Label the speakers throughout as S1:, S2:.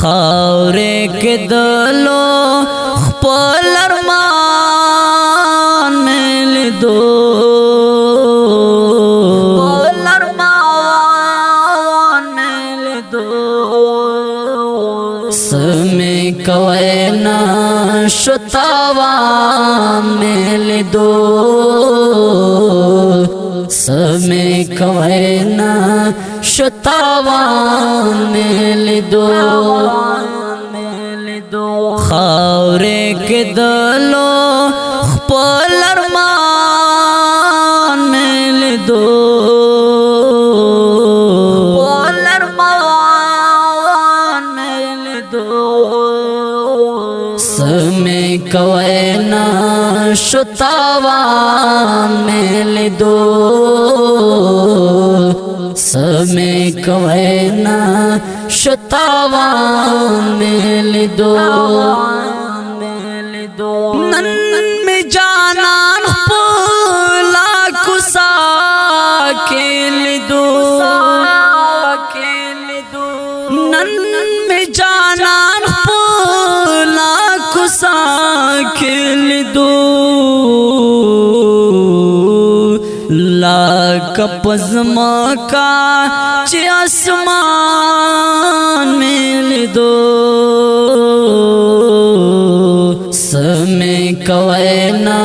S1: خاورې کې دلو خپل ارمان مې لیدو خپل ارمان مې لیدو سمې کوي نه شو تاوان مې لیدو سمې کوي نه شو تاوان مې لیدو خاورې کې دلو خپل ارمان مې لیدو خپل ارمان مې لیدو سمې کوي نه شو تاوان مې لیدو سمې کوي نه شو تاوان مې لیدو نن می جانان خپلا کوسا کې لیدو نن می جانان خپلا کوسا کې لیدو لاک پزما کا چې اسمان مې لیدو سمې کوي نه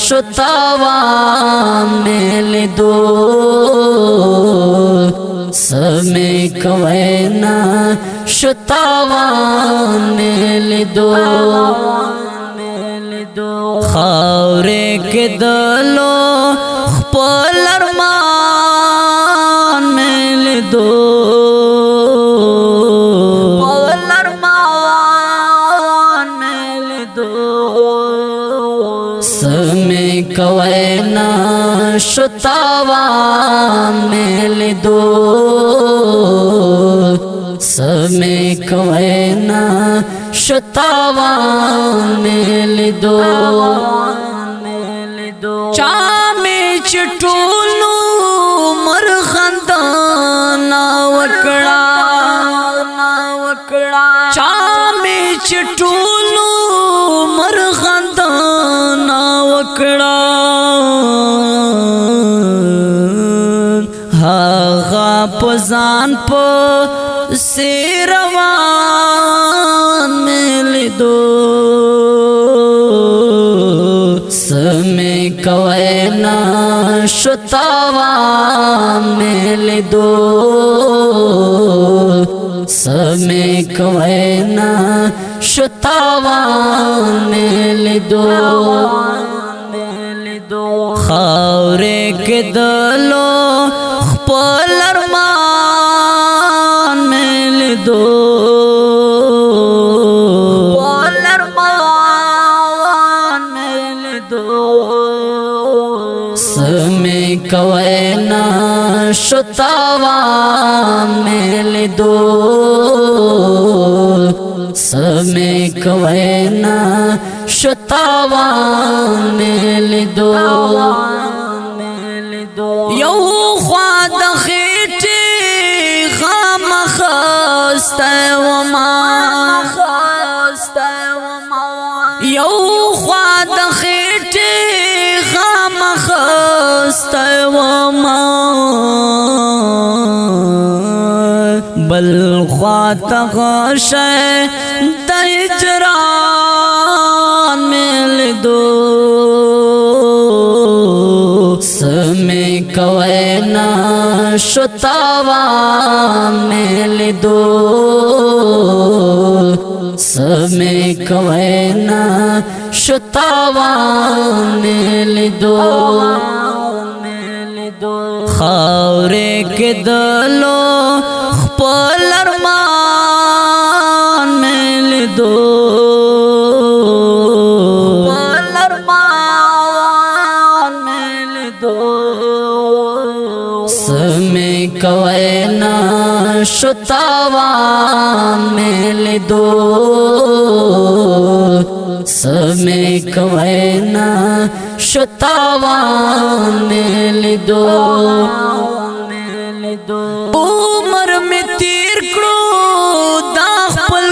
S1: شو تاوان مې لیدو سمې کوي نه شو تاوان مې لیدو خاورې کې دلو خپل ارمان مې لیدو خپل ارمان مې لیدو سمې کوي نه شو تاوان مې لیدو سمې کوي نه شو تاوان مې لیدو چا مې چټولو مرخندانا وکړه چا مې چټولو مرخندانا وکړه هغه پزان په سیروان مې لیدو سمې کوي نه شو تاوان مې لیدو سمې کوي نه شو تاوان مې لیدو خاورې کې دلو خپل ارمان مې لیدو خپل ارمان مې لیدو سمې کوي نه شو تاوان مې لیدو سمې کوي نه شو تاوان مې لیدو یو خوا د خېټې خامخسته وما یو خوا د خېټې خامخسته وما بل خوا ته غشه د هجران مې لیدو سمې کوي نه شو تاوان مې لیدو سمې کوي نه شو تاوان مې لیدو خاورې کې دلو خپل ارمان مې لیدو خپل ارمان مې لیدو سمې کوي نه شو تاوان مې لیدو سمې کوي نه شو تاوان مې لیدو عمر میں تیر کړو دا خپل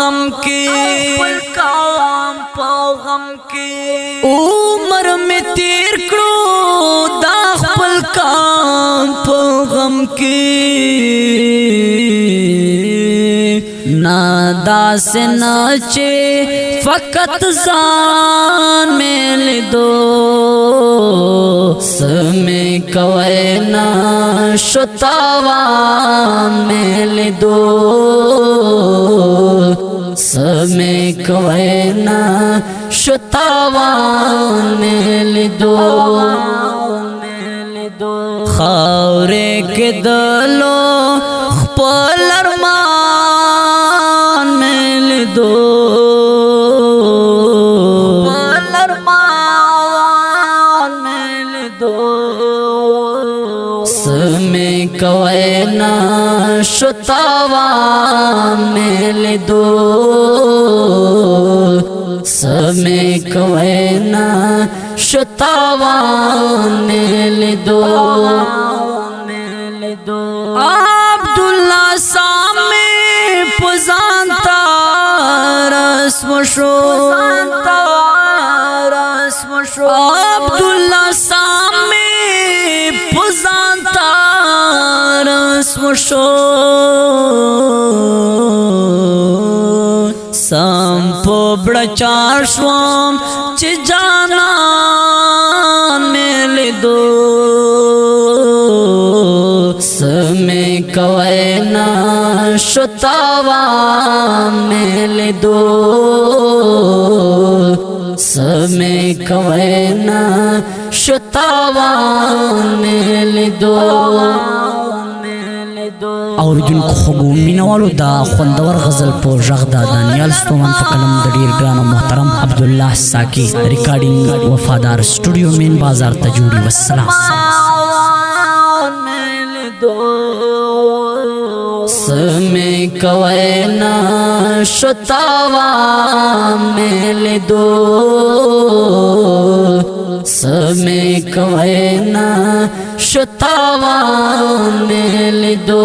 S1: غم کې عمر می تیر کړو دا خپل کام په غم کې نادا سے ناچے فقط ځان میل دو سمے کوئے نا شتاوان میل دو سمے کوئے نا شتاوان میل دو خاورے کے دلو خپل ارمان میل دو سمے کوئے نا شتاوان میل دو سمے کوئے نا شتاوان میل دو عبداللہ سامنے پزانتا رسم شو عبداللہ سامنے پزانتا رسم شو سم پو بڑا شوام چی جانان میل دو سمے کوئے نا شتاوان میل دو سمے کوئے نا شتاوان میل دو
S2: اوریدونکو خوږو مینوالو دا خوندور غزل په غږ د دانیال ستومن په قلم د ډیر ګران او محترم عبدالله ساکي ریکارډینګ وفادار سټوډیو مین بازار ته جوړي والسلام
S1: سمے کوئے نا شتاوان میل دو سمے کوئے نا شتاوان میل دو